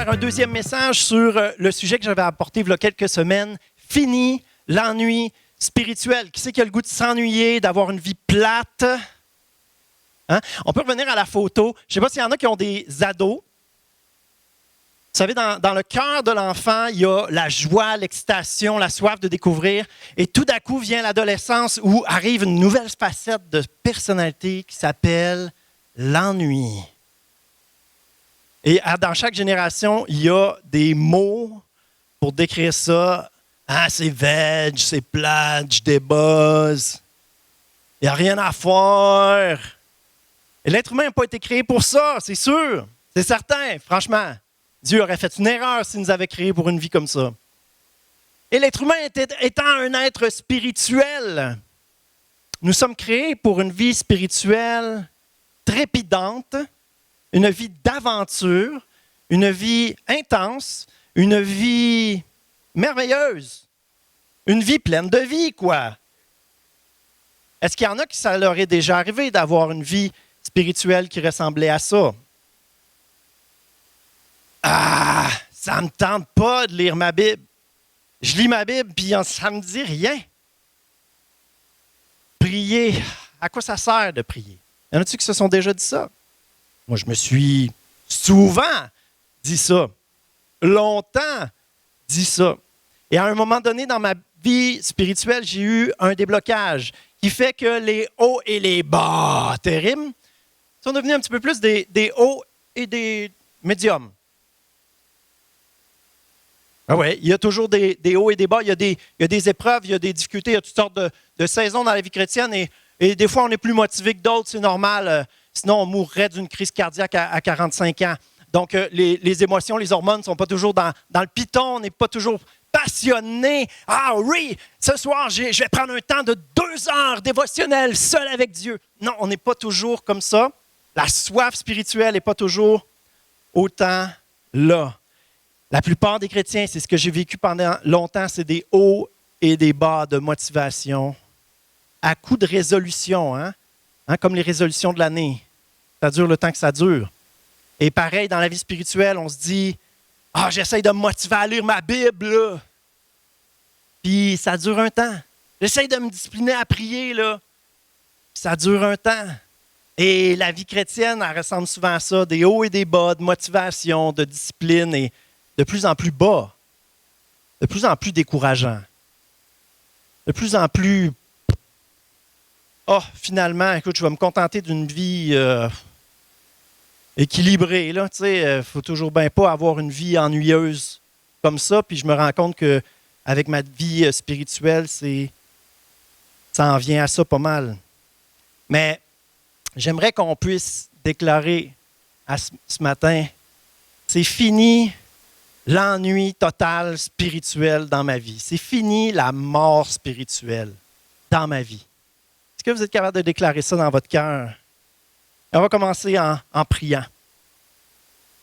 faire un deuxième message sur le sujet que j'avais apporté il y a quelques semaines. Fini l'ennui spirituel. Qui c'est qui a le goût de s'ennuyer, d'avoir une vie plate? Hein? On peut revenir à la photo. Je ne sais pas s'il y en a qui ont des ados. Vous savez, dans le cœur de l'enfant, il y a la joie, l'excitation, la soif de découvrir. Et tout d'un coup vient l'adolescence où arrive une nouvelle facette de personnalité qui s'appelle l'ennui. Et dans chaque génération, il y a des mots pour décrire ça. Ah, c'est veg, c'est plate, je débuzz. Il n'y a rien à faire. Et l'être humain n'a pas été créé pour ça, c'est sûr. C'est certain, franchement. Dieu aurait fait une erreur s'il nous avait créés pour une vie comme ça. Et l'être humain étant un être spirituel, nous sommes créés pour une vie spirituelle trépidante, une vie d'aventure, une vie intense, une vie merveilleuse, une vie pleine de vie, quoi. Est-ce qu'il y en a qui ça leur est déjà arrivé d'avoir une vie spirituelle qui ressemblait à ça? Ah, ça ne me tente pas de lire ma Bible. Je lis ma Bible, puis ça ne me dit rien. Prier, à quoi ça sert de prier? Y en a-t-il qui se sont déjà dit ça? Moi, je me suis souvent dit ça, longtemps dit ça. Et à un moment donné dans ma vie spirituelle, j'ai eu un déblocage qui fait que les hauts et les bas terribles sont devenus un petit peu plus des hauts et des médiums. Ah oui, il y a toujours des hauts et des bas, il y a des épreuves, il y a des difficultés, il y a toutes sortes de saisons dans la vie chrétienne et des fois on est plus motivé que d'autres, c'est normal, sinon on mourrait d'une crise cardiaque à 45 ans. Donc les émotions, les hormones ne sont pas toujours dans le piton, on n'est pas toujours passionné. Ah oui, ce soir je vais prendre un temps de 2 heures dévotionnel seul avec Dieu. Non, on n'est pas toujours comme ça. La soif spirituelle n'est pas toujours autant là. La plupart des chrétiens, c'est ce que j'ai vécu pendant longtemps, c'est des hauts et des bas de motivation à coup de résolution, comme les résolutions de l'année. Ça dure le temps que ça dure. Et pareil, dans la vie spirituelle, on se dit « Ah, j'essaie de me motiver à lire ma Bible, là. » Puis ça dure un temps. J'essaie de me discipliner à prier, là. Puis ça dure un temps. Et la vie chrétienne, elle ressemble souvent à ça, des hauts et des bas, de motivation, de discipline et de plus en plus bas, de plus en plus décourageant, de plus en plus « Ah, finalement, écoute, je vais me contenter d'une vie équilibrée. » Il ne faut toujours bien pas avoir une vie ennuyeuse comme ça. Puis je me rends compte qu'avec ma vie spirituelle, ça en vient à ça pas mal. Mais j'aimerais qu'on puisse déclarer ce matin, c'est fini l'ennui total spirituel dans ma vie. C'est fini la mort spirituelle dans ma vie. Est-ce que vous êtes capable de déclarer ça dans votre cœur? On va commencer en priant.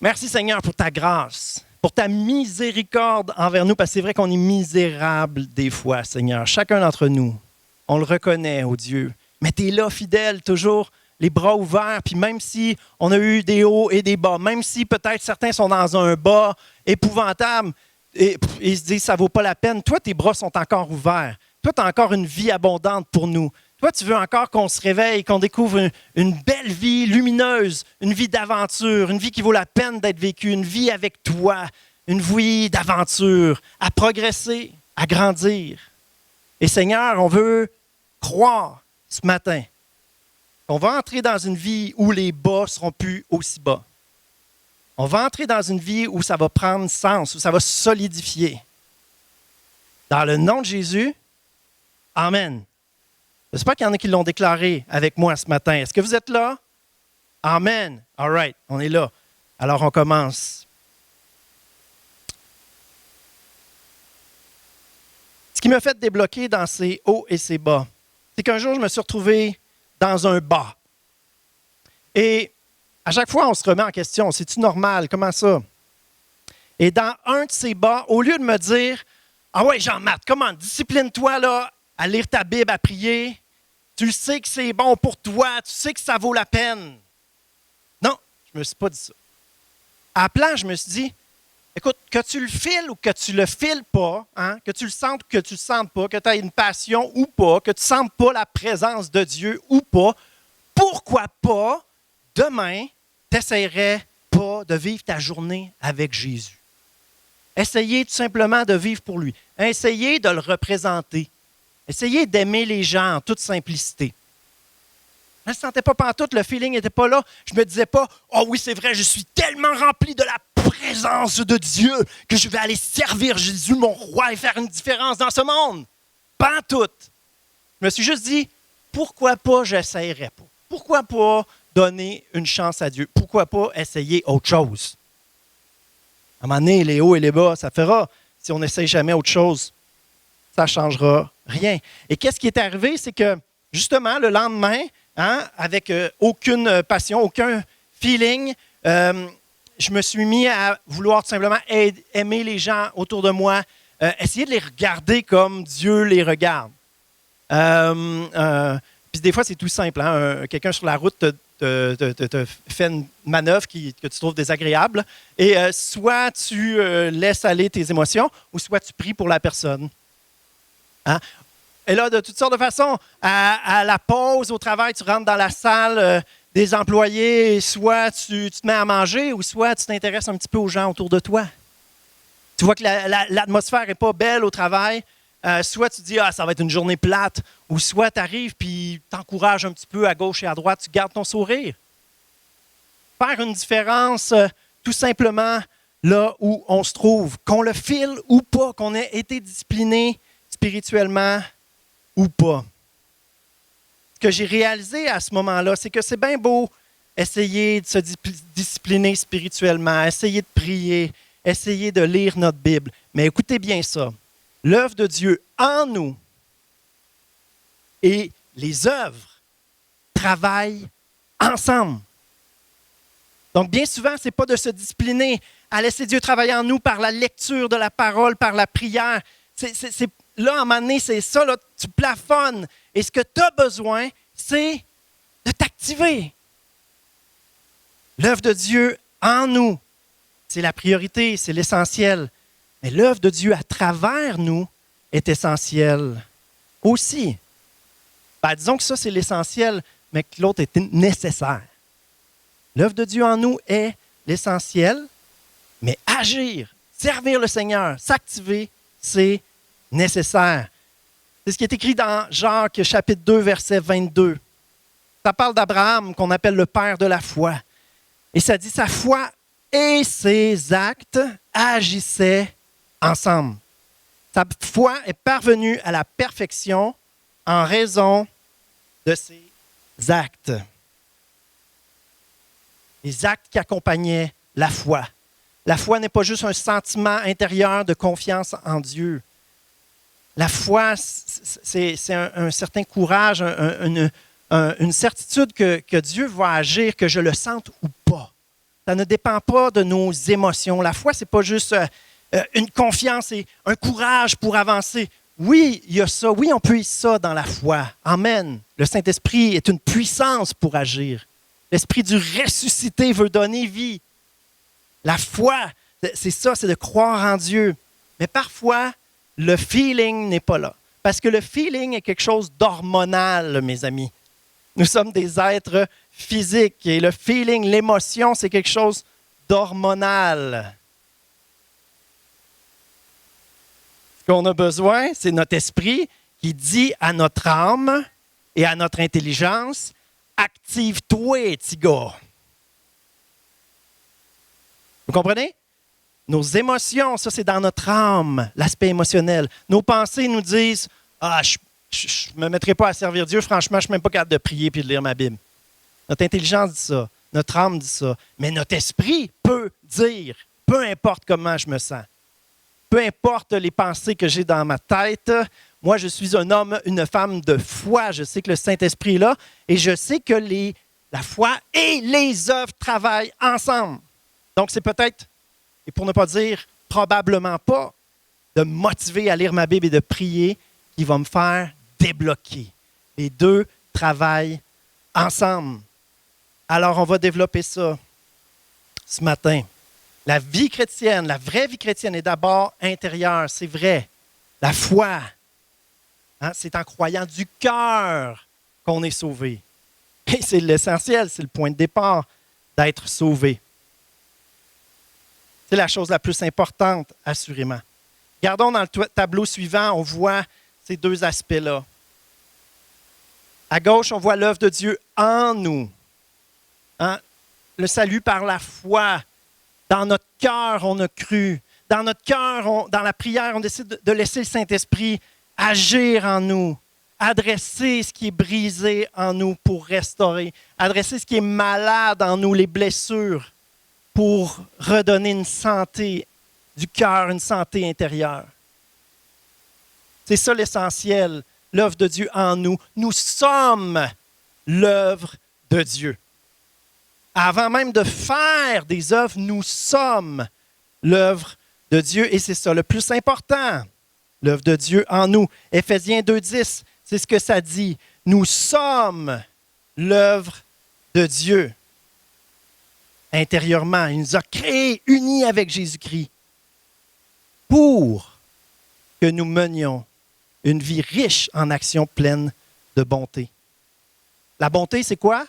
Merci Seigneur pour ta grâce, pour ta miséricorde envers nous, parce que c'est vrai qu'on est misérable des fois, Seigneur. Chacun d'entre nous, on le reconnaît, oh Dieu. Mais tu es là, fidèle, toujours les bras ouverts, puis même si on a eu des hauts et des bas, même si peut-être certains sont dans un bas épouvantable et ils se disent ça ne vaut pas la peine, toi, tes bras sont encore ouverts. Toi, tu as encore une vie abondante pour nous. Toi, tu veux encore qu'on se réveille, qu'on découvre une belle vie lumineuse, une vie d'aventure, une vie qui vaut la peine d'être vécue, une vie avec toi, une vie d'aventure, à progresser, à grandir. Et Seigneur, on veut croire ce matin on va entrer dans une vie où les bas ne seront plus aussi bas. On va entrer dans une vie où ça va prendre sens, où ça va se solidifier. Dans le nom de Jésus, Amen. J'espère qu'il y en a qui l'ont déclaré avec moi ce matin. Est-ce que vous êtes là? Amen. All right, on est là. Alors, on commence. Ce qui m'a fait débloquer dans ces hauts et ces bas, c'est qu'un jour, je me suis retrouvé dans un bas. Et à chaque fois, on se remet en question. C'est-tu normal? Comment ça? Et dans un de ces bas, au lieu de me dire « Ah ouais, Jean-Marc, comment? Discipline-toi là, à lire ta Bible, à prier. Tu sais que c'est bon pour toi. Tu sais que ça vaut la peine. » Non, je ne me suis pas dit ça. À la place, je me suis dit Écoute, que tu le files ou que tu le files pas, hein, que tu le sentes ou que tu le sentes pas, que tu aies une passion ou pas, que tu ne sentes pas la présence de Dieu ou pas, pourquoi pas, demain, tu n'essayerais pas de vivre ta journée avec Jésus? Essayez tout simplement de vivre pour lui. Essayez de le représenter. Essayez d'aimer les gens en toute simplicité. Je ne sentais pas pantoute, le feeling n'était pas là. Je ne me disais pas, « Oh oui, c'est vrai, je suis tellement rempli de la présence de Dieu que je vais aller servir Jésus, mon roi, et faire une différence dans ce monde. » Pantoute. Je me suis juste dit, pourquoi pas j'essayerais pas? Pourquoi pas donner une chance à Dieu? Pourquoi pas essayer autre chose? À un moment donné, les hauts et les bas, ça fera. Si on n'essaye jamais autre chose, ça ne changera rien. Et qu'est-ce qui est arrivé? C'est que, justement, le lendemain, hein, avec aucune passion, aucun feeling, je me suis mis à vouloir tout simplement aimer les gens autour de moi, essayer de les regarder comme Dieu les regarde. Puis des fois, c'est tout simple. Hein? Quelqu'un sur la route te fait une manœuvre que tu trouves désagréable et soit tu laisses aller tes émotions ou soit tu pries pour la personne. Hein? Et là, de toutes sortes de façons, à la pause, au travail, tu rentres dans la salle des employés, soit tu te mets à manger ou soit tu t'intéresses un petit peu aux gens autour de toi. Tu vois que l'atmosphère n'est pas belle au travail. Soit tu dis, ça va être une journée plate, ou soit tu arrives et t'encourages un petit peu à gauche et à droite, tu gardes ton sourire. Faire une différence tout simplement là où on se trouve, qu'on le file ou pas, qu'on ait été discipliné spirituellement ou pas. Ce que j'ai réalisé à ce moment-là, c'est que c'est bien beau essayer de se discipliner spirituellement, essayer de prier, essayer de lire notre Bible. Mais écoutez bien ça. L'œuvre de Dieu en nous et les œuvres travaillent ensemble. Donc, bien souvent, ce n'est pas de se discipliner à laisser Dieu travailler en nous par la lecture de la parole, par la prière. Là, à un moment donné, c'est ça, là, tu plafonnes. Et ce que tu as besoin, c'est de t'activer. L'œuvre de Dieu en nous, c'est la priorité, c'est l'essentiel. Mais l'œuvre de Dieu à travers nous est essentielle aussi. Disons que ça, c'est l'essentiel, mais que l'autre est nécessaire. L'œuvre de Dieu en nous est l'essentiel, mais agir, servir le Seigneur, s'activer, c'est nécessaire. C'est ce qui est écrit dans Jacques chapitre 2, verset 22. Ça parle d'Abraham, qu'on appelle le père de la foi. Et ça dit, sa foi et ses actes agissaient ensemble. Sa foi est parvenue à la perfection en raison de ses actes. Les actes qui accompagnaient la foi. La foi n'est pas juste un sentiment intérieur de confiance en Dieu. La foi, c'est un certain courage, une certitude que Dieu va agir, que je le sente ou pas. Ça ne dépend pas de nos émotions. La foi, ce n'est pas juste une confiance et un courage pour avancer. Oui, il y a ça. Oui, on peut y ça dans la foi. Amen. Le Saint-Esprit est une puissance pour agir. L'Esprit du ressuscité veut donner vie. La foi, c'est ça, c'est de croire en Dieu. Mais parfois, le feeling n'est pas là. Parce que le feeling est quelque chose d'hormonal, mes amis. Nous sommes des êtres physiques et le feeling, l'émotion, c'est quelque chose d'hormonal. Ce qu'on a besoin, c'est notre esprit qui dit à notre âme et à notre intelligence, « Active-toi, petit gars. » Vous comprenez? Nos émotions, ça c'est dans notre âme, l'aspect émotionnel. Nos pensées nous disent « je ne me mettrai pas à servir Dieu, franchement, je ne suis même pas capable de prier et de lire ma Bible. » Notre intelligence dit ça, notre âme dit ça, mais notre esprit peut dire, peu importe comment je me sens, peu importe les pensées que j'ai dans ma tête, moi je suis un homme, une femme de foi, je sais que le Saint-Esprit est là et je sais que la foi et les œuvres travaillent ensemble. Donc c'est peut-être, et pour ne pas dire probablement pas, de me motiver à lire ma Bible et de prier qui va me faire débloquer. Les deux travaillent ensemble. Alors, on va développer ça ce matin. La vie chrétienne, la vraie vie chrétienne est d'abord intérieure, c'est vrai. La foi, hein, c'est en croyant du cœur qu'on est sauvé. Et c'est l'essentiel, c'est le point de départ d'être sauvé. C'est la chose la plus importante, assurément. Regardons dans le tableau suivant, on voit ces deux aspects-là. À gauche, on voit l'œuvre de Dieu en nous. Hein? Le salut par la foi. Dans notre cœur, on a cru. Dans notre cœur, dans la prière, on décide de laisser le Saint-Esprit agir en nous. Adresser ce qui est brisé en nous pour restaurer. Adresser ce qui est malade en nous, les blessures, pour redonner une santé du cœur, une santé intérieure. C'est ça l'essentiel, l'œuvre de Dieu en nous. Nous sommes l'œuvre de Dieu. Avant même de faire des œuvres, nous sommes l'œuvre de Dieu et c'est ça le plus important, l'œuvre de Dieu en nous. Éphésiens 2,10, c'est ce que ça dit. Nous sommes l'œuvre de Dieu. Intérieurement, il nous a créés, unis avec Jésus-Christ, pour que nous menions une vie riche en actions pleines de bonté. La bonté, c'est quoi?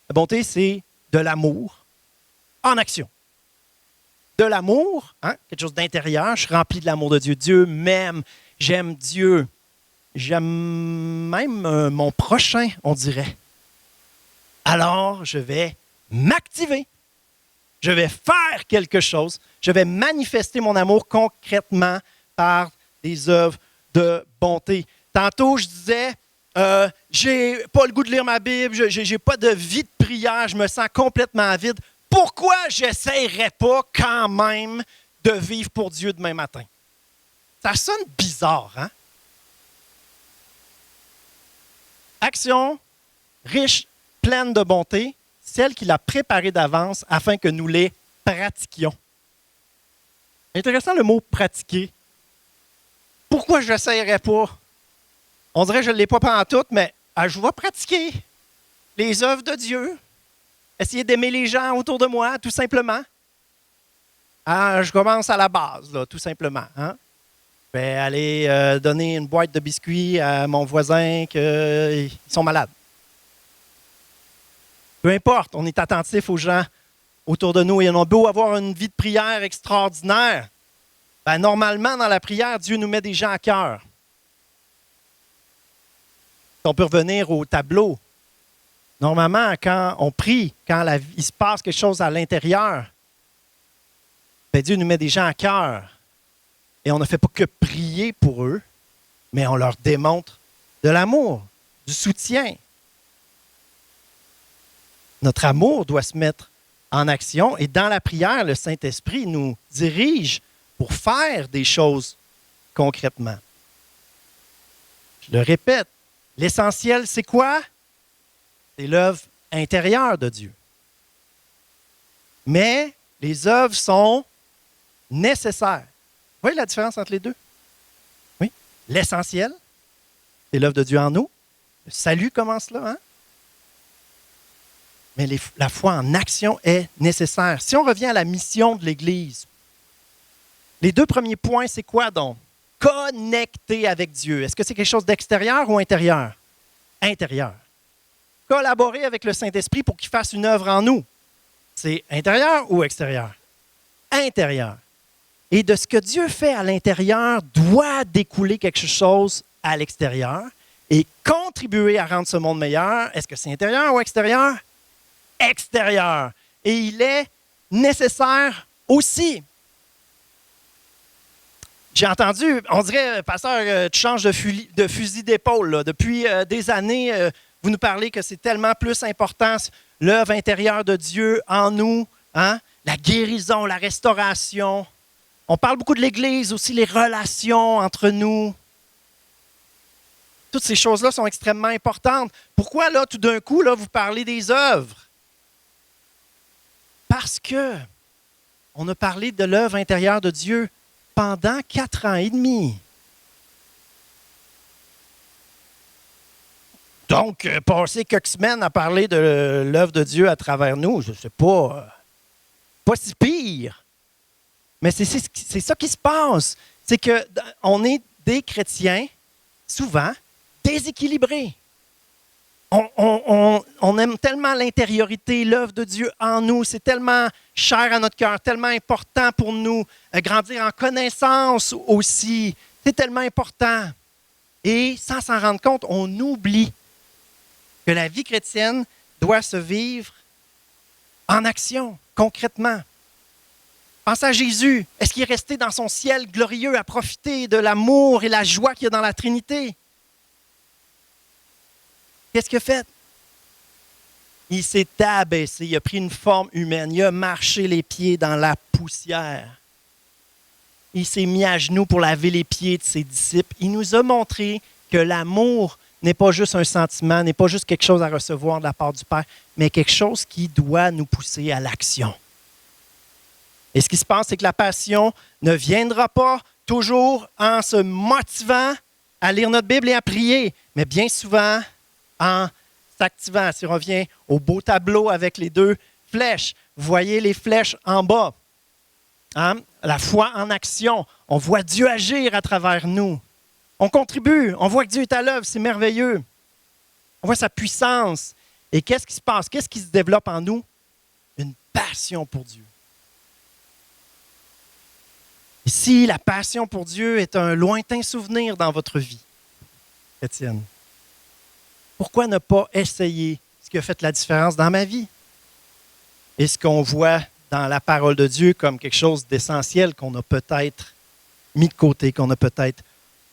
La bonté, c'est de l'amour en action. De l'amour, hein? Quelque chose d'intérieur, je suis rempli de l'amour de Dieu. Dieu m'aime, j'aime Dieu. J'aime même mon prochain, on dirait. Alors, je vais m'activer. Je vais faire quelque chose. Je vais manifester mon amour concrètement par des œuvres de bonté. Tantôt, je disais, j'ai pas le goût de lire ma Bible, j'ai pas de vie de prière, je me sens complètement vide. Pourquoi j'essayerais pas quand même de vivre pour Dieu demain matin? Ça sonne bizarre, hein? Action riche, pleine de bonté, celle qu'il a préparée d'avance afin que nous les pratiquions. Intéressant le mot pratiquer. Pourquoi je n'essayerais pas? On dirait que je ne l'ai pas pantoute, mais je vais pratiquer les œuvres de Dieu. Essayer d'aimer les gens autour de moi, tout simplement. Je commence à la base, là, tout simplement. Hein? Je vais aller donner une boîte de biscuits à mon voisin qu'ils sont malades. Peu importe, on est attentif aux gens autour de nous et on a beau avoir une vie de prière extraordinaire. Normalement, dans la prière, Dieu nous met des gens à cœur. On peut revenir au tableau. Normalement, quand on prie, quand il se passe quelque chose à l'intérieur, Dieu nous met des gens à cœur. Et on ne fait pas que prier pour eux, mais on leur démontre de l'amour, du soutien. Notre amour doit se mettre en action et dans la prière, le Saint-Esprit nous dirige pour faire des choses concrètement. Je le répète, l'essentiel, c'est quoi? C'est l'œuvre intérieure de Dieu. Mais les œuvres sont nécessaires. Vous voyez la différence entre les deux? Oui. L'essentiel, c'est l'œuvre de Dieu en nous. Le salut commence là, hein? Mais la foi en action est nécessaire. Si on revient à la mission de l'Église, les deux premiers points, c'est quoi donc? Connecter avec Dieu. Est-ce que c'est quelque chose d'extérieur ou intérieur? Intérieur. Collaborer avec le Saint-Esprit pour qu'il fasse une œuvre en nous. C'est intérieur ou extérieur? Intérieur. Et de ce que Dieu fait à l'intérieur doit découler quelque chose à l'extérieur et contribuer à rendre ce monde meilleur. Est-ce que c'est intérieur ou extérieur? Extérieur. Et il est nécessaire aussi. J'ai entendu, on dirait, pasteur, tu changes de fusil d'épaule. Là. Depuis des années, vous nous parlez que c'est tellement plus important, l'œuvre intérieure de Dieu en nous, hein? La guérison, la restauration. On parle beaucoup de l'Église, aussi les relations entre nous. Toutes ces choses-là sont extrêmement importantes. Pourquoi, là, tout d'un coup, là, vous parlez des œuvres? Parce que on a parlé de l'œuvre intérieure de Dieu pendant 4 ans et demi. Donc, passer quelques semaines à parler de l'œuvre de Dieu à travers nous, je ne sais pas pas si pire. Mais c'est ça qui se passe. C'est qu'on est des chrétiens, souvent, déséquilibrés. On aime tellement l'intériorité, l'œuvre de Dieu en nous. C'est tellement cher à notre cœur, tellement important pour nous. Grandir en connaissance aussi, c'est tellement important. Et sans s'en rendre compte, on oublie que la vie chrétienne doit se vivre en action, concrètement. Pensez à Jésus. Est-ce qu'il est resté dans son ciel glorieux à profiter de l'amour et la joie qu'il y a dans la Trinité? Qu'est-ce qu'il a fait? Il s'est abaissé, il a pris une forme humaine, il a marché les pieds dans la poussière. Il s'est mis à genoux pour laver les pieds de ses disciples. Il nous a montré que l'amour n'est pas juste un sentiment, n'est pas juste quelque chose à recevoir de la part du Père, mais quelque chose qui doit nous pousser à l'action. Et ce qui se passe, c'est que la passion ne viendra pas toujours en se motivant à lire notre Bible et à prier, mais bien souvent en s'activant. Si on revient au beau tableau avec les 2 flèches, vous voyez les flèches en bas. Hein? La foi en action. On voit Dieu agir à travers nous. On contribue, on voit que Dieu est à l'œuvre, c'est merveilleux. On voit sa puissance. Et qu'est-ce qui se passe? Qu'est-ce qui se développe en nous? Une passion pour Dieu. Et si la passion pour Dieu est un lointain souvenir dans votre vie chrétienne, pourquoi ne pas essayer ce qui a fait la différence dans ma vie? Et ce qu'on voit dans la parole de Dieu comme quelque chose d'essentiel qu'on a peut-être mis de côté, qu'on a peut-être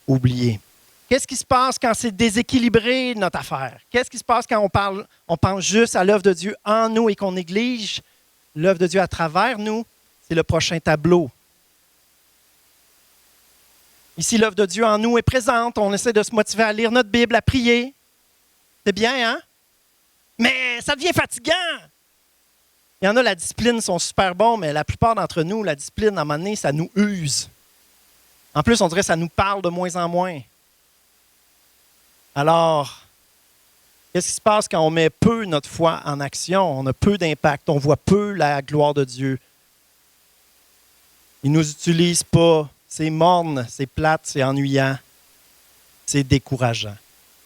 oublié. Qu'est-ce qui se passe quand c'est déséquilibré notre affaire? Qu'est-ce qui se passe quand on pense juste à l'œuvre de Dieu en nous et qu'on néglige l'œuvre de Dieu à travers nous? C'est le prochain tableau. Ici, l'œuvre de Dieu en nous est présente. On essaie de se motiver à lire notre Bible, à prier. C'est bien, hein? Mais ça devient fatigant. Il y en a, la discipline, sont super bons, mais la plupart d'entre nous, la discipline, à un moment donné, ça nous use. En plus, on dirait que ça nous parle de moins en moins. Alors, qu'est-ce qui se passe quand on met peu notre foi en action? On a peu d'impact, on voit peu la gloire de Dieu. Il ne nous utilise pas. C'est morne, c'est plate, c'est ennuyant, c'est décourageant.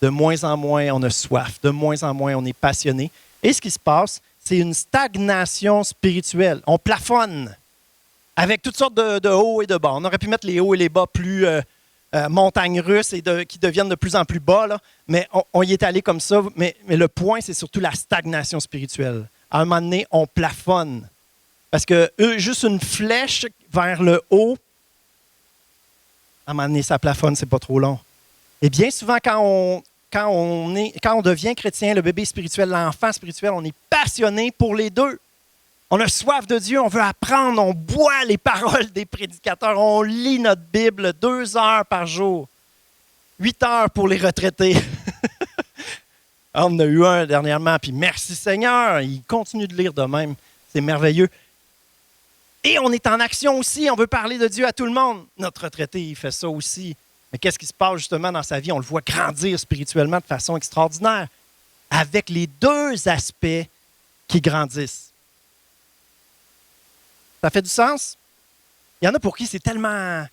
De moins en moins, on a soif. De moins en moins, on est passionné. Et ce qui se passe, c'est une stagnation spirituelle. On plafonne avec toutes sortes de hauts et de bas. On aurait pu mettre les hauts et les bas plus montagnes russes et qui deviennent de plus en plus bas, là. Mais on y est allé comme ça. Mais le point, c'est surtout la stagnation spirituelle. À un moment donné, on plafonne. Parce que juste une flèche vers le haut, à un moment donné, ça plafonne, c'est pas trop long. Et bien souvent, quand on devient chrétien, le bébé spirituel, l'enfant spirituel, on est passionné pour les deux. On a soif de Dieu, on veut apprendre, on boit les paroles des prédicateurs, on lit notre Bible 2 heures par jour, 8 heures pour les retraités. On en a eu un dernièrement, puis merci Seigneur, il continue de lire de même, c'est merveilleux. Et on est en action aussi, on veut parler de Dieu à tout le monde. Notre retraité, il fait ça aussi. Mais qu'est-ce qui se passe justement dans sa vie? On le voit grandir spirituellement de façon extraordinaire, avec les 2 aspects qui grandissent. Ça fait du sens? Il y en a pour qui c'est tellement...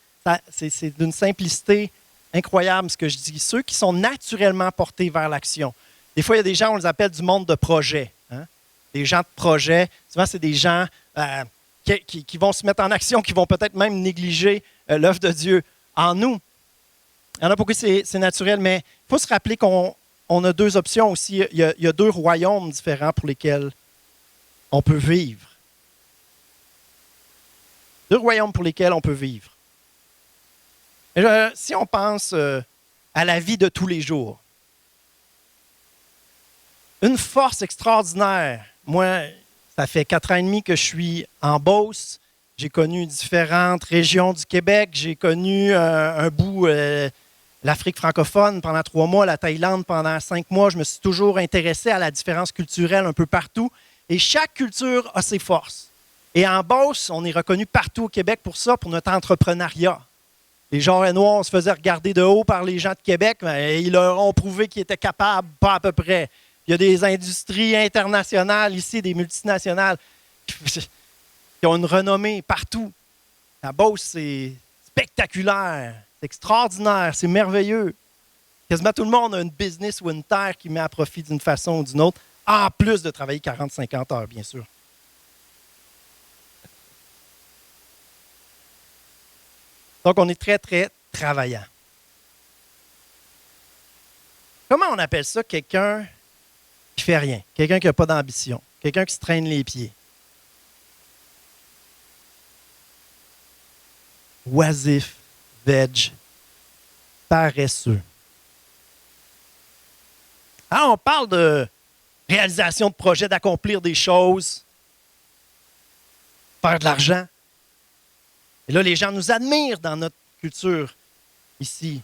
C'est d'une simplicité incroyable ce que je dis. Ceux qui sont naturellement portés vers l'action. Des fois, il y a des gens, on les appelle du monde de projet. Hein? Des gens de projet. Souvent, c'est des gens qui vont se mettre en action, qui vont peut-être même négliger l'œuvre de Dieu en nous. Il y en a pour qui c'est naturel, mais il faut se rappeler qu'on a 2 options aussi. Il y a 2 royaumes différents pour lesquels on peut vivre. 2 royaumes pour lesquels on peut vivre. Et si on pense à la vie de tous les jours, une force extraordinaire. Moi, ça fait 4 ans et demi que je suis en Beauce. J'ai connu différentes régions du Québec. J'ai connu un bout, l'Afrique francophone pendant 3 mois, la Thaïlande pendant 5 mois. Je me suis toujours intéressé à la différence culturelle un peu partout. Et chaque culture a ses forces. Et en Beauce, on est reconnu partout au Québec pour ça, pour notre entrepreneuriat. Les gens noirs, on se faisait regarder de haut par les gens de Québec, mais ils leur ont prouvé qu'ils étaient capables, pas à peu près. Il y a des industries internationales ici, des multinationales. qui ont une renommée partout. La Beauce, c'est spectaculaire, c'est extraordinaire, c'est merveilleux. Quasiment tout le monde a une business ou une terre qui met à profit d'une façon ou d'une autre, en plus de travailler 40-50 heures, bien sûr. Donc, on est très, très travaillant. Comment on appelle ça quelqu'un qui fait rien, quelqu'un qui n'a pas d'ambition, quelqu'un qui se traîne les pieds? Oisif, veg, paresseux. Alors, on parle de réalisation de projets, d'accomplir des choses, faire de l'argent. Et là, les gens nous admirent dans notre culture ici,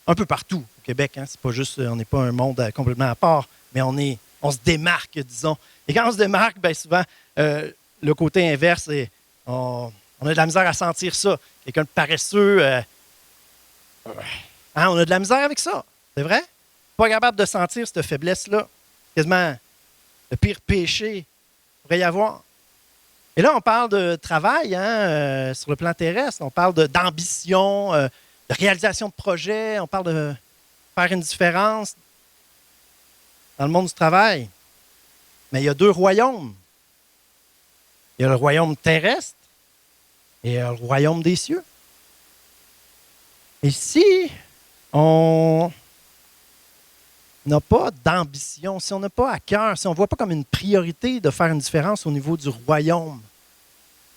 un peu partout au Québec. Hein? C'est pas juste, on n'est pas un monde complètement à part, mais on se démarque, disons. Et quand on se démarque, bien souvent, le côté inverse, on a de la misère à sentir ça. Quelqu'un de paresseux, hein, on a de la misère avec ça. C'est vrai? Pas capable de sentir cette faiblesse-là. Quasiment le pire péché qu'il pourrait y avoir. Et là, on parle de travail hein, sur le plan terrestre. On parle d'ambition, de réalisation de projets. On parle de faire une différence dans le monde du travail. Mais il y a deux royaumes. Il y a le royaume terrestre et le royaume des cieux. Et si on n'a pas d'ambition, si on n'a pas à cœur, si on ne voit pas comme une priorité de faire une différence au niveau du royaume,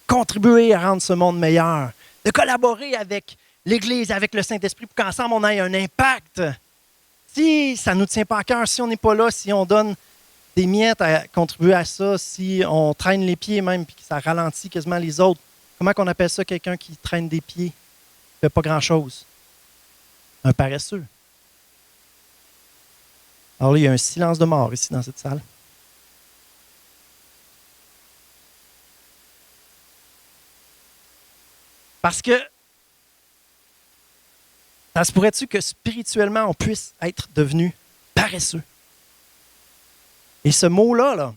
contribuer à rendre ce monde meilleur, de collaborer avec l'Église, avec le Saint-Esprit pour qu'ensemble on ait un impact. Si ça ne nous tient pas à cœur, si on n'est pas là, si on donne des miettes à contribuer à ça, si on traîne les pieds même et que ça ralentit quasiment les autres, comment on appelle ça quelqu'un qui traîne des pieds, qui ne fait pas grand-chose? Un paresseux. Alors là, il y a un silence de mort ici dans cette salle. Parce que ça se pourrait-tu que spirituellement, on puisse être devenu paresseux? Et ce mot-là, là,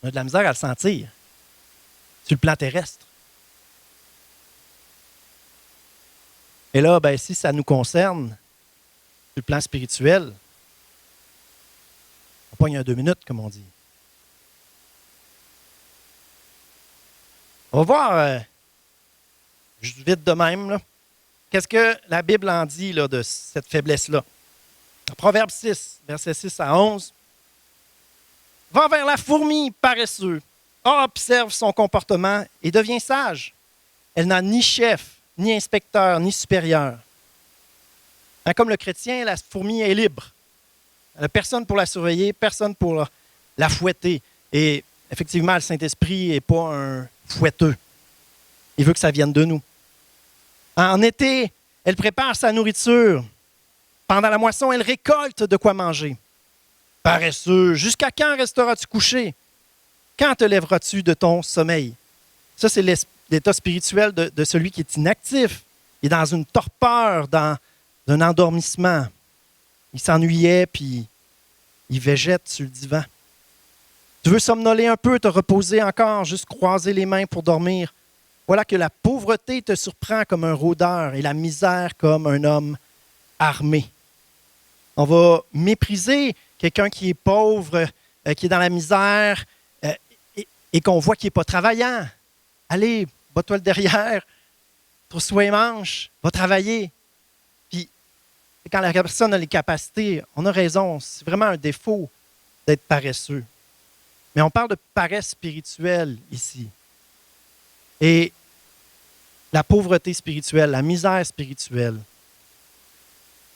on a de la misère à le sentir sur le plan terrestre. Et là, ben, si ça nous concerne, sur le plan spirituel, on pogne un 2 minutes, comme on dit. On va voir, juste vite de même, là, qu'est-ce que la Bible en dit là, de cette faiblesse-là. Proverbe 6, versets 6 à 11. Va vers la fourmi paresseux, observe son comportement et devient sage. Elle n'a ni chef, ni inspecteur, ni supérieur. Hein, comme le chrétien, la fourmi est libre. Elle n'a personne pour la surveiller, personne pour la fouetter. Et effectivement, le Saint-Esprit n'est pas un fouetteux. Il veut que ça vienne de nous. En été, elle prépare sa nourriture. Pendant la moisson, elle récolte de quoi manger. Paresseux, jusqu'à quand resteras-tu couché? Quand te lèveras-tu de ton sommeil? Ça, c'est l'état spirituel de celui qui est inactif. Il est dans une torpeur, dans un endormissement. Il s'ennuyait, puis il végète sur le divan. Tu veux somnoler un peu, te reposer encore, juste croiser les mains pour dormir. Voilà que la pauvreté te surprend comme un rôdeur et la misère comme un homme armé. On va mépriser quelqu'un qui est pauvre, qui est dans la misère et qu'on voit qu'il n'est pas travaillant. Allez, bats-toi le derrière, trousse-toi les manches, va travailler. Puis, quand la personne a les capacités, on a raison, c'est vraiment un défaut d'être paresseux. Mais on parle de paresse spirituelle ici. Et la pauvreté spirituelle, la misère spirituelle,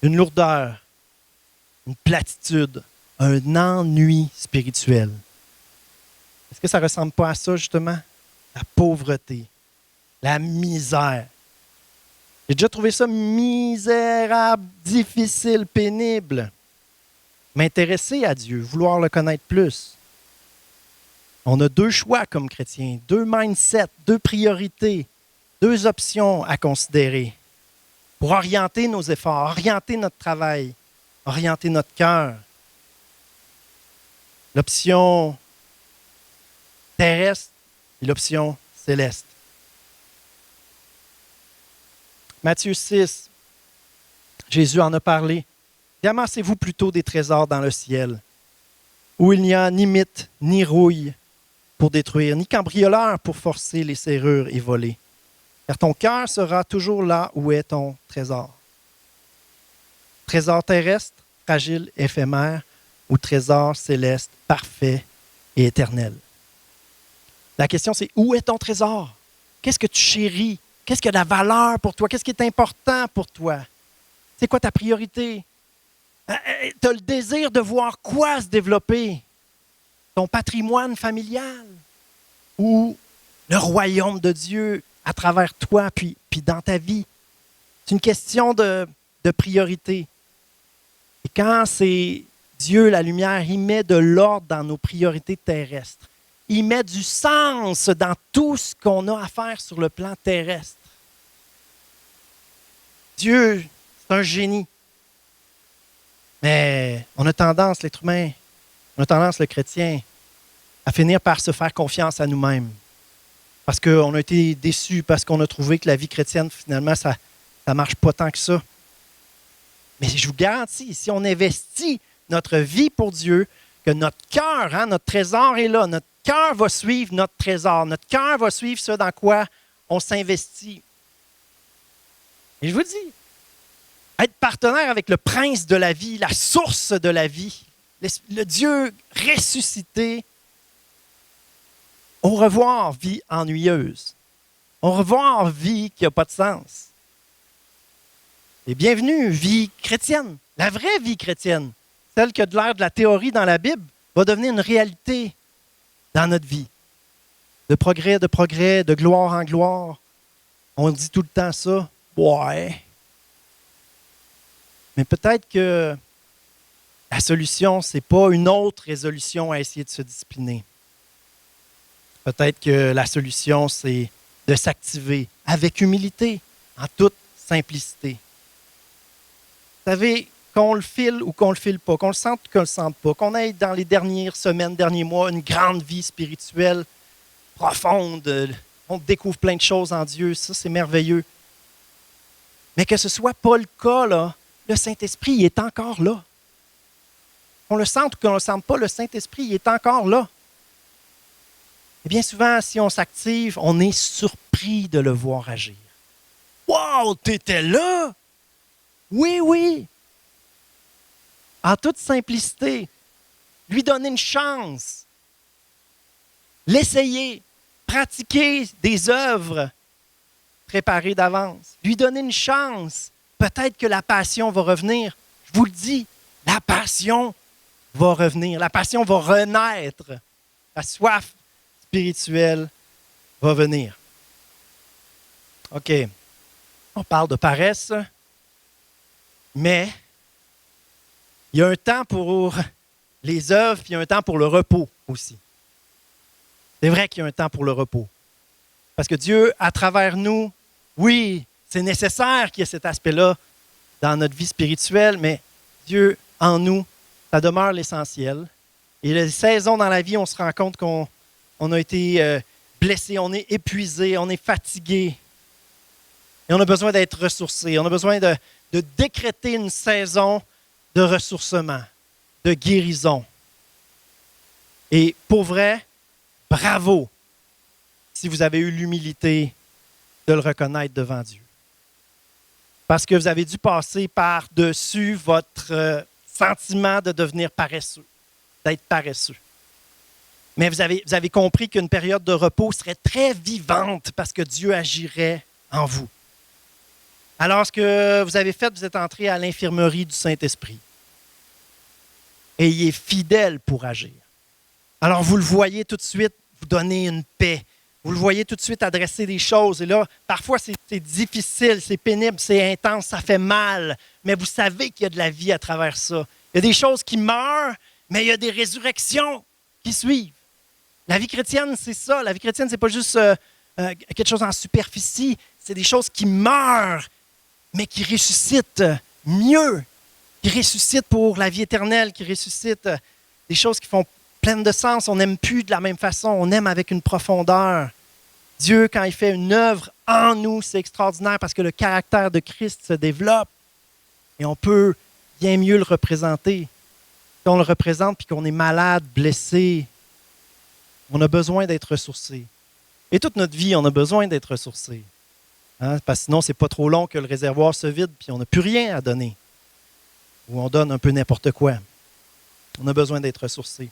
une lourdeur, une platitude, un ennui spirituel. Est-ce que ça ne ressemble pas à ça, justement? La pauvreté, la misère. J'ai déjà trouvé ça misérable, difficile, pénible. M'intéresser à Dieu, vouloir le connaître plus. On a deux choix comme chrétiens, deux mindsets, deux priorités, deux options à considérer pour orienter nos efforts, orienter notre travail, orienter notre cœur. L'option terrestre, et l'option céleste. Matthieu 6, Jésus en a parlé. Amassez-vous plutôt des trésors dans le ciel, où il n'y a ni mythe, ni rouille pour détruire, ni cambrioleur pour forcer les serrures et voler. Car ton cœur sera toujours là où est ton trésor. Trésor terrestre, fragile, éphémère, ou trésor céleste, parfait et éternel. La question, c'est où est ton trésor? Qu'est-ce que tu chéris? Qu'est-ce qui a de la valeur pour toi? Qu'est-ce qui est important pour toi? C'est quoi ta priorité? Tu as le désir de voir quoi se développer? Ton patrimoine familial ou le royaume de Dieu à travers toi puis dans ta vie? C'est une question de priorité. Et quand c'est Dieu, la lumière, il met de l'ordre dans nos priorités terrestres. Il met du sens dans tout ce qu'on a à faire sur le plan terrestre. Dieu, c'est un génie. Mais on a tendance, l'être humain, on a tendance, le chrétien, à finir par se faire confiance à nous-mêmes. Parce qu'on a été déçus, parce qu'on a trouvé que la vie chrétienne, finalement, ça ne marche pas tant que ça. Mais je vous garantis, si on investit notre vie pour Dieu, que notre cœur, notre trésor est là, notre cœur va suivre notre trésor, notre cœur va suivre ce dans quoi on s'investit. Et je vous dis, être partenaire avec le prince de la vie, la source de la vie, le Dieu ressuscité, au revoir, vie ennuyeuse. Au revoir, vie qui n'a pas de sens. Et bienvenue, vie chrétienne, la vraie vie chrétienne, celle qui a de l'air de la théorie dans la Bible, va devenir une réalité dans notre vie. De progrès, de gloire en gloire. On dit tout le temps ça. Ouais. Mais peut-être que la solution, ce n'est pas une autre résolution à essayer de se discipliner. Peut-être que la solution, c'est de s'activer avec humilité, en toute simplicité. Vous savez, qu'on le file ou qu'on ne le file pas, qu'on le sente ou qu'on ne le sente pas, qu'on ait dans les dernières semaines, derniers mois, une grande vie spirituelle profonde, on découvre plein de choses en Dieu, ça c'est merveilleux. Mais que ce ne soit pas le cas, là, le Saint-Esprit il est encore là. Qu'on le sente ou qu'on ne le sente pas, le Saint-Esprit il est encore là. Et bien souvent, si on s'active, on est surpris de le voir agir. « Wow, t'étais là! » Oui, oui! En toute simplicité, lui donner une chance, l'essayer, pratiquer des œuvres préparées d'avance, lui donner une chance. Peut-être que la passion va revenir. Je vous le dis, la passion va revenir, la passion va renaître, la soif spirituelle va venir. OK, on parle de paresse, mais il y a un temps pour les œuvres, puis il y a un temps pour le repos aussi. C'est vrai qu'il y a un temps pour le repos. Parce que Dieu, à travers nous, oui, c'est nécessaire qu'il y ait cet aspect-là dans notre vie spirituelle, mais Dieu, en nous, ça demeure l'essentiel. Et les saisons dans la vie, on se rend compte qu'on a été blessé, on est épuisé, on est fatigué. Et on a besoin d'être ressourcé. On a besoin de décréter une saison de ressourcement, de guérison. Et pour vrai, bravo si vous avez eu l'humilité de le reconnaître devant Dieu. Parce que vous avez dû passer par-dessus votre sentiment de devenir paresseux, d'être paresseux. Mais vous avez compris qu'une période de repos serait très vivante parce que Dieu agirait en vous. Alors, ce que vous avez fait, vous êtes entré à l'infirmerie du Saint-Esprit. Et il est fidèle pour agir. Alors, vous le voyez tout de suite vous donner une paix. Vous le voyez tout de suite adresser des choses. Et là, parfois, c'est difficile, c'est pénible, c'est intense, ça fait mal. Mais vous savez qu'il y a de la vie à travers ça. Il y a des choses qui meurent, mais il y a des résurrections qui suivent. La vie chrétienne, c'est ça. La vie chrétienne, c'est pas juste quelque chose en superficie. C'est des choses qui meurent, mais qui ressuscitent mieux, qui ressuscitent pour la vie éternelle, qui ressuscitent des choses qui font pleine de sens. On n'aime plus de la même façon. On aime avec une profondeur. Dieu, quand il fait une œuvre en nous, c'est extraordinaire parce que le caractère de Christ se développe et on peut bien mieux le représenter. Si on le représente puis qu'on est malade, blessé, on a besoin d'être ressourcé. Et toute notre vie, on a besoin d'être ressourcé. Hein? Parce que sinon, ce n'est pas trop long que le réservoir se vide puis on n'a plus rien à donner. Ou on donne un peu n'importe quoi. On a besoin d'être ressourcé.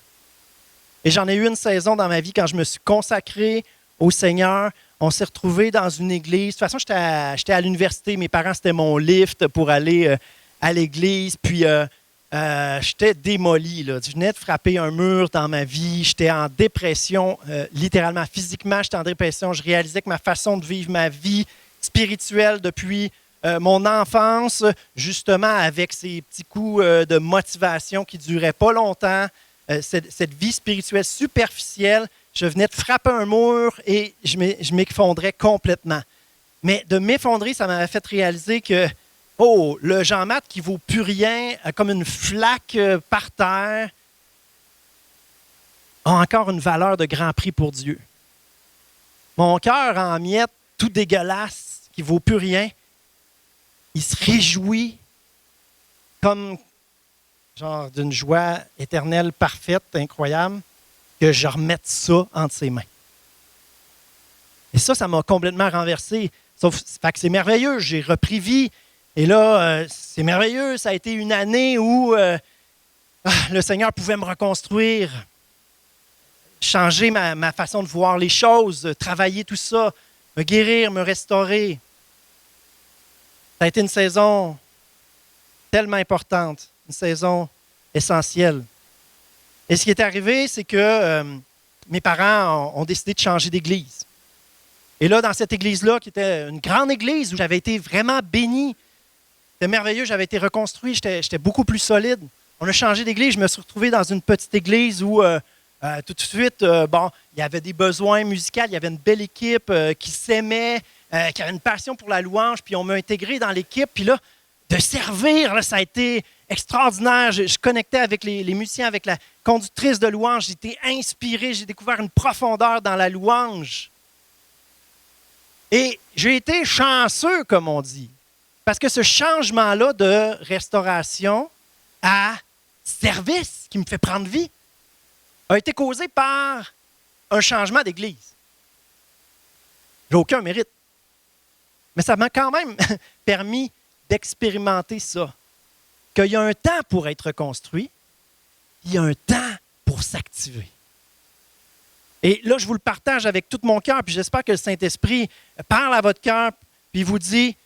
Et j'en ai eu une saison dans ma vie quand je me suis consacré au Seigneur. On s'est retrouvés dans une église. De toute façon, j'étais à l'université. Mes parents, c'était mon lift pour aller à l'église. Puis, j'étais démoli. Là. Je venais de frapper un mur dans ma vie. J'étais en dépression, littéralement, physiquement, j'étais en dépression. Je réalisais que ma façon de vivre ma vie spirituelle depuis mon enfance, justement, avec ces petits coups de motivation qui ne duraient pas longtemps, cette vie spirituelle superficielle, je venais de frapper un mur et je m'effondrais complètement. Mais de m'effondrer, ça m'avait fait réaliser que, oh, le Jean-Marc qui ne vaut plus rien, comme une flaque par terre, a encore une valeur de grand prix pour Dieu. Mon cœur en miettes, tout dégueulasse, qui ne vaut plus rien, il se réjouit comme genre d'une joie éternelle, parfaite, incroyable, que je remette ça entre ses mains. Et ça m'a complètement renversé. Fait que c'est merveilleux, j'ai repris vie. Et là, c'est merveilleux, ça a été une année où le Seigneur pouvait me reconstruire, changer ma façon de voir les choses, travailler tout ça, me guérir, me restaurer. Ça a été une saison tellement importante, une saison essentielle. Et ce qui est arrivé, c'est que mes parents ont décidé de changer d'église. Et là, dans cette église-là, qui était une grande église où j'avais été vraiment béni, c'était merveilleux, j'avais été reconstruit, j'étais beaucoup plus solide. On a changé d'église, je me suis retrouvé dans une petite église où tout de suite, il y avait des besoins musicaux, il y avait une belle équipe qui s'aimait, qui avait une passion pour la louange, puis on m'a intégré dans l'équipe. Puis là, de servir, là, ça a été extraordinaire. Je connectais avec les musiciens, avec la conductrice de louange. J'ai été inspiré, j'ai découvert une profondeur dans la louange. Et j'ai été chanceux, comme on dit, parce que ce changement-là de restauration à service qui me fait prendre vie a été causé par un changement d'église. J'ai aucun mérite. Mais ça m'a quand même permis d'expérimenter ça. Qu'il y a un temps pour être reconstruit, il y a un temps pour s'activer. Et là, je vous le partage avec tout mon cœur, puis j'espère que le Saint-Esprit parle à votre cœur, puis vous dit,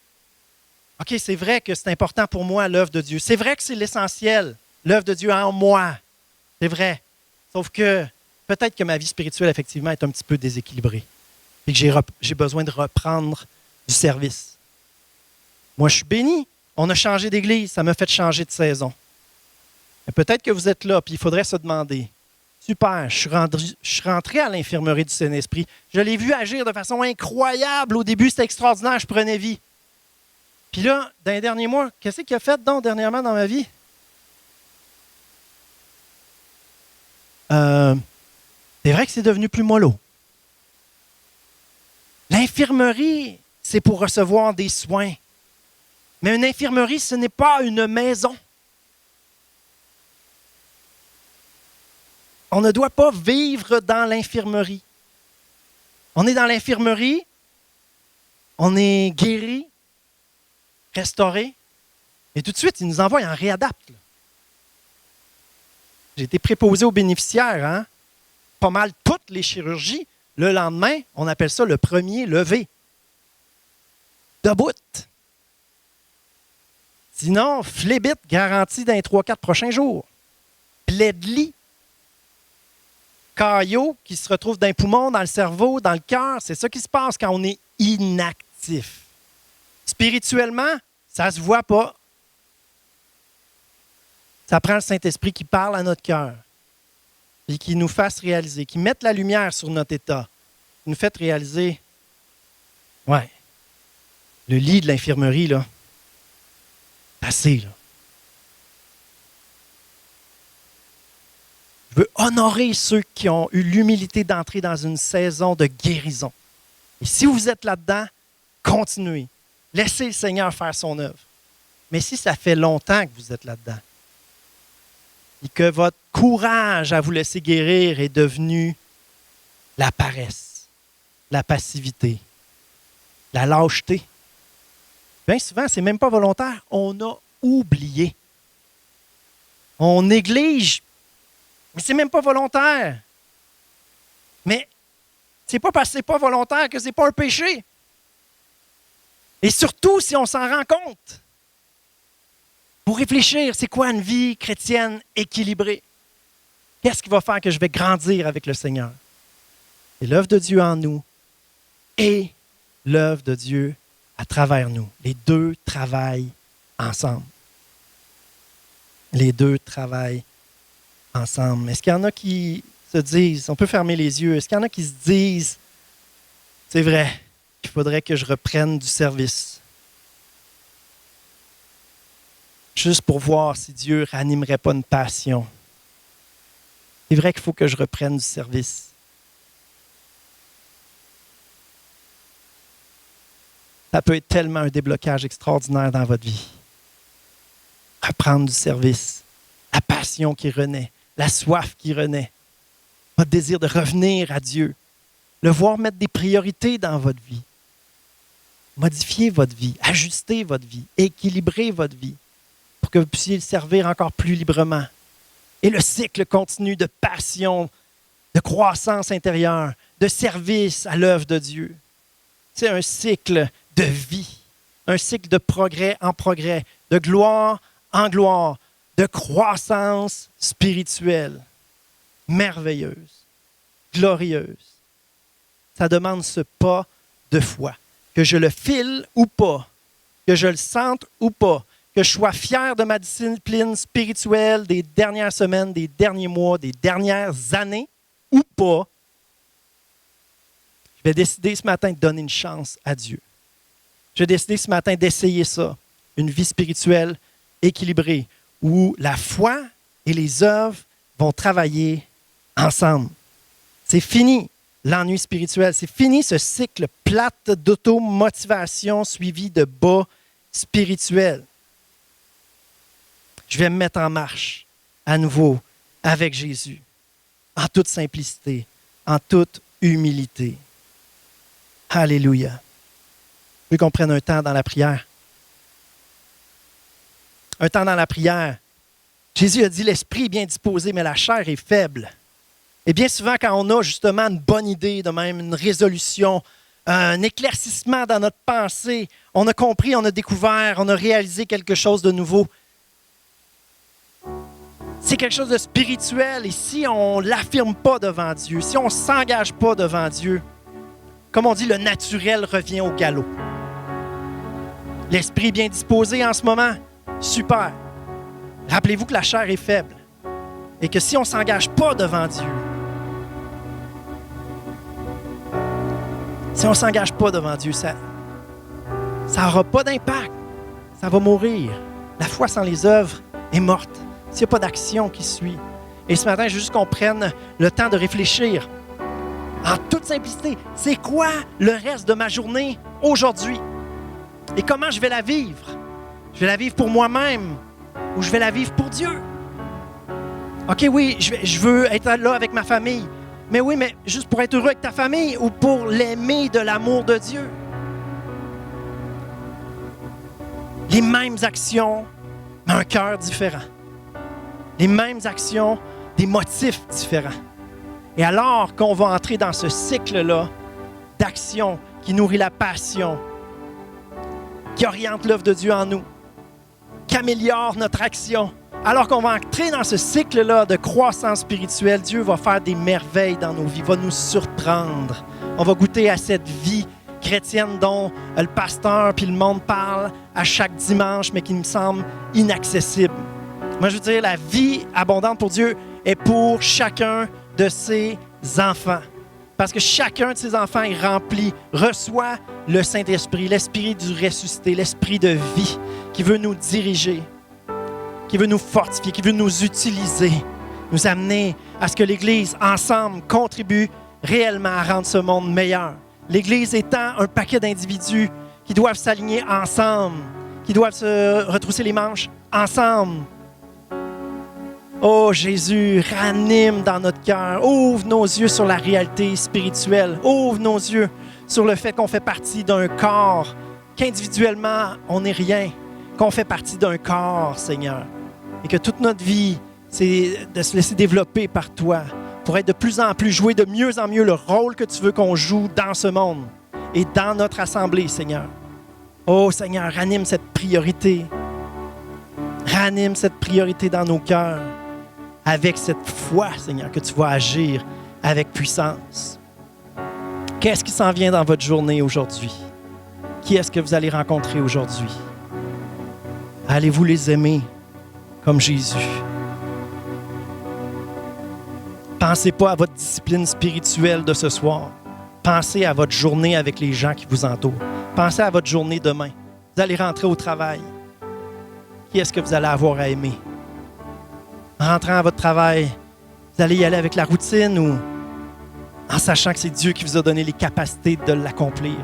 OK, c'est vrai que c'est important pour moi, l'œuvre de Dieu. C'est vrai que c'est l'essentiel, l'œuvre de Dieu en moi. C'est vrai. Sauf que peut-être que ma vie spirituelle, effectivement, est un petit peu déséquilibrée. Et que j'ai besoin de reprendre du service. Moi, je suis béni. On a changé d'église. Ça m'a fait changer de saison. Mais peut-être que vous êtes là, puis il faudrait se demander, super, je suis rentré à l'infirmerie du Saint-Esprit. Je l'ai vu agir de façon incroyable. Au début, c'était extraordinaire. Je prenais vie. Puis là, dans les derniers mois, qu'est-ce qu'il a fait donc dernièrement dans ma vie? C'est vrai que c'est devenu plus mollo. L'infirmerie, c'est pour recevoir des soins. Mais une infirmerie, ce n'est pas une maison. On ne doit pas vivre dans l'infirmerie. On est dans l'infirmerie, on est guéri, restauré, et tout de suite, ils nous envoient en réadapte. J'ai été préposé aux bénéficiaires, hein? Pas mal toutes les chirurgies. Le lendemain, on appelle ça le premier levé. Debout. Sinon, flébite garantie dans les 3-4 prochains jours. Plaie de lit. Caillot qui se retrouve dans les poumons, dans le cerveau, dans le cœur. C'est ça qui se passe quand on est inactif. Spirituellement, ça ne se voit pas. Ça prend le Saint-Esprit qui parle à notre cœur et qui nous fasse réaliser, qui mette la lumière sur notre état, qui nous fait réaliser, ouais, le lit de l'infirmerie, là, assez, là. Je veux honorer ceux qui ont eu l'humilité d'entrer dans une saison de guérison. Et si vous êtes là-dedans, continuez. Laissez le Seigneur faire son œuvre. Mais si ça fait longtemps que vous êtes là-dedans et que votre courage à vous laisser guérir est devenu la paresse, la passivité, la lâcheté, bien souvent, ce n'est même pas volontaire. On a oublié. On néglige, mais ce n'est même pas volontaire. Mais ce n'est pas parce que ce n'est pas volontaire que ce n'est pas un péché. Et surtout, si on s'en rend compte. Pour réfléchir, c'est quoi une vie chrétienne équilibrée? Qu'est-ce qui va faire que je vais grandir avec le Seigneur? C'est l'œuvre de Dieu en nous et l'œuvre de Dieu à travers nous. Les deux travaillent ensemble. Les deux travaillent ensemble. Est-ce qu'il y en a qui se disent, on peut fermer les yeux, est-ce qu'il y en a qui se disent, c'est vrai, il faudrait que je reprenne du service? Juste pour voir si Dieu ranimerait pas une passion. C'est vrai qu'il faut que je reprenne du service. Ça peut être tellement un déblocage extraordinaire dans votre vie. Reprendre du service, la passion qui renaît, la soif qui renaît, votre désir de revenir à Dieu, le voir mettre des priorités dans votre vie, modifier votre vie, ajuster votre vie, équilibrer votre vie pour que vous puissiez le servir encore plus librement. Et le cycle continue de passion, de croissance intérieure, de service à l'œuvre de Dieu. C'est un cycle de vie, un cycle de progrès en progrès, de gloire en gloire, de croissance spirituelle, merveilleuse, glorieuse. Ça demande ce pas de foi, que je le file ou pas, que je le sente ou pas, que je sois fier de ma discipline spirituelle des dernières semaines, des derniers mois, des dernières années ou pas. Je vais décider ce matin de donner une chance à Dieu. Je vais décider ce matin d'essayer ça, une vie spirituelle équilibrée, où la foi et les œuvres vont travailler ensemble. C'est fini l'ennui spirituel, c'est fini ce cycle plate d'automotivation suivi de bas spirituel. Je vais me mettre en marche à nouveau avec Jésus, en toute simplicité, en toute humilité. Alléluia. Je veux qu'on prenne un temps dans la prière. Un temps dans la prière. Jésus a dit, l'esprit est bien disposé, mais la chair est faible. Et bien souvent, quand on a justement une bonne idée, de même une résolution, un éclaircissement dans notre pensée, on a compris, on a découvert, on a réalisé quelque chose de nouveau. C'est quelque chose de spirituel. Et si on ne l'affirme pas devant Dieu, si on ne s'engage pas devant Dieu, comme on dit, le naturel revient au galop. L'esprit est bien disposé en ce moment. Super. Rappelez-vous que la chair est faible et que si on ne s'engage pas devant Dieu, si on ne s'engage pas devant Dieu, ça n'aura pas d'impact. Ça va mourir. La foi sans les œuvres est morte. S'il n'y a pas d'action qui suit. Et ce matin, je veux juste qu'on prenne le temps de réfléchir en toute simplicité. C'est quoi le reste de ma journée aujourd'hui? Et comment je vais la vivre? Je vais la vivre pour moi-même ou je vais la vivre pour Dieu? OK, oui, je veux être là avec ma famille. Mais oui, mais juste pour être heureux avec ta famille ou pour l'aimer de l'amour de Dieu? Les mêmes actions, mais un cœur différent. Les mêmes actions, des motifs différents. Et alors qu'on va entrer dans ce cycle-là d'action qui nourrit la passion, qui oriente l'œuvre de Dieu en nous, qui améliore notre action. Alors qu'on va entrer dans ce cycle-là de croissance spirituelle, Dieu va faire des merveilles dans nos vies, va nous surprendre. On va goûter à cette vie chrétienne dont le pasteur puis le monde parle à chaque dimanche, mais qui me semble inaccessible. Moi, je veux dire, la vie abondante pour Dieu est pour chacun de ses enfants. Parce que chacun de ses enfants est rempli, reçoit le Saint-Esprit, l'Esprit du ressuscité, l'Esprit de vie qui veut nous diriger, qui veut nous fortifier, qui veut nous utiliser nous amener à ce que l'Église, ensemble, contribue réellement à rendre ce monde meilleur. L'Église étant un paquet d'individus qui doivent s'aligner ensemble, qui doivent se retrousser les manches ensemble. Oh Jésus, ranime dans notre cœur, ouvre nos yeux sur la réalité spirituelle, ouvre nos yeux sur le fait qu'on fait partie d'un corps, qu'individuellement on n'est rien, qu'on fait partie d'un corps, Seigneur, et que toute notre vie, c'est de se laisser développer par toi pour être de plus en plus, jouer de mieux en mieux le rôle que tu veux qu'on joue dans ce monde et dans notre assemblée, Seigneur. Oh Seigneur, ranime cette priorité. Ranime cette priorité dans nos cœurs avec cette foi, Seigneur, que tu vas agir avec puissance. Qu'est-ce qui s'en vient dans votre journée aujourd'hui? Qui est-ce que vous allez rencontrer aujourd'hui? Allez-vous les aimer comme Jésus? Pensez pas à votre discipline spirituelle de ce soir. Pensez à votre journée avec les gens qui vous entourent. Pensez à votre journée demain. Vous allez rentrer au travail. Qui est-ce que vous allez avoir à aimer? En rentrant à votre travail, vous allez y aller avec la routine ou en sachant que c'est Dieu qui vous a donné les capacités de l'accomplir,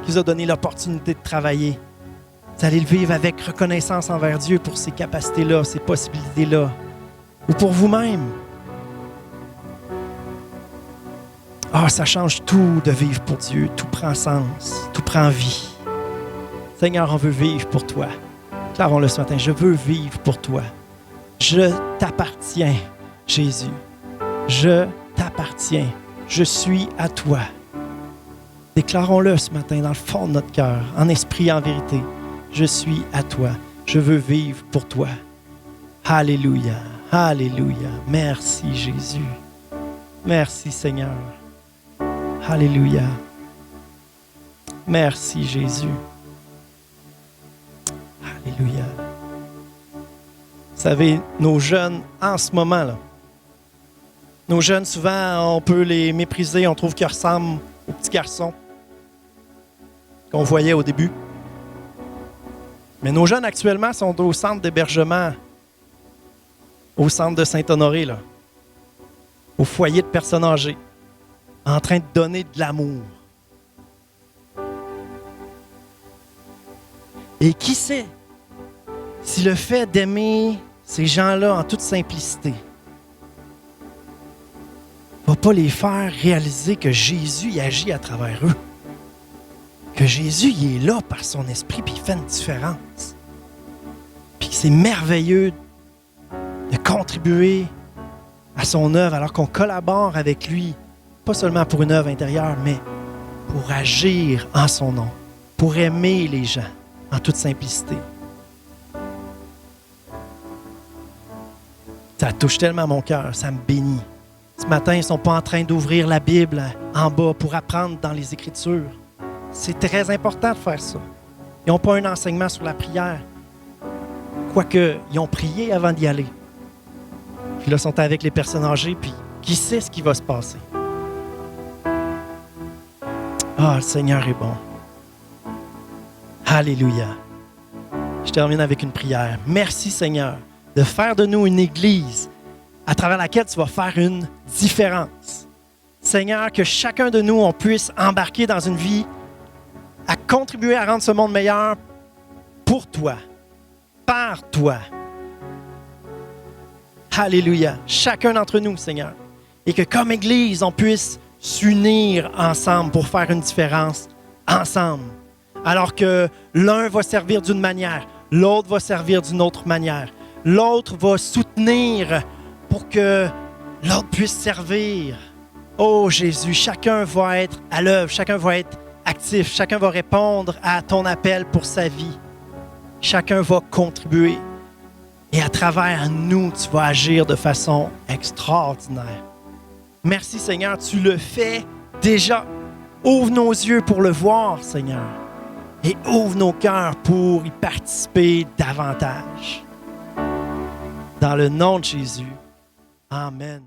qui vous a donné l'opportunité de travailler. Vous allez le vivre avec reconnaissance envers Dieu pour ces capacités-là, ces possibilités-là, ou pour vous-même. Ah, ça change tout de vivre pour Dieu. Tout prend sens, tout prend vie. Seigneur, on veut vivre pour toi. Clavons-le ce matin. Je veux vivre pour toi. Je t'appartiens, Jésus. Je t'appartiens. Je suis à toi. Déclarons-le ce matin dans le fond de notre cœur, en esprit et en vérité. Je suis à toi. Je veux vivre pour toi. Alléluia. Alléluia. Merci, Jésus. Merci, Seigneur. Alléluia. Merci, Jésus. Alléluia. Vous savez, nos jeunes, en ce moment, là, nos jeunes, souvent, on peut les mépriser. On trouve qu'ils ressemblent aux petits garçons qu'on voyait au début. Mais nos jeunes, actuellement, sont au centre d'hébergement, au centre de Saint-Honoré, là, au foyer de personnes âgées, en train de donner de l'amour. Et qui sait si le fait d'aimer ces gens-là en toute simplicité ne va pas les faire réaliser que Jésus y agit à travers eux. Que Jésus y est là par son esprit puis il fait une différence. Puis que c'est merveilleux de contribuer à son œuvre alors qu'on collabore avec lui, pas seulement pour une œuvre intérieure, mais pour agir en son nom, pour aimer les gens en toute simplicité. Ça touche tellement mon cœur, ça me bénit. Ce matin, ils ne sont pas en train d'ouvrir la Bible en bas pour apprendre dans les Écritures. C'est très important de faire ça. Ils n'ont pas un enseignement sur la prière. Quoique, ils ont prié avant d'y aller. Puis là, ils sont avec les personnes âgées, puis qui sait ce qui va se passer? Ah, le Seigneur est bon. Alléluia. Je termine avec une prière. Merci, Seigneur, de faire de nous une église à travers laquelle tu vas faire une différence. Seigneur, que chacun de nous, on puisse embarquer dans une vie à contribuer à rendre ce monde meilleur pour toi, par toi. Alléluia. Chacun d'entre nous, Seigneur. Et que comme Église, on puisse s'unir ensemble pour faire une différence ensemble. Alors que l'un va servir d'une manière, l'autre va servir d'une autre manière. L'autre va soutenir pour que l'autre puisse servir. Oh Jésus, chacun va être à l'œuvre, chacun va être actif, chacun va répondre à ton appel pour sa vie. Chacun va contribuer. Et à travers nous, tu vas agir de façon extraordinaire. Merci Seigneur, tu le fais déjà. Ouvre nos yeux pour le voir, Seigneur. Et ouvre nos cœurs pour y participer davantage. Dans le nom de Jésus. Amen.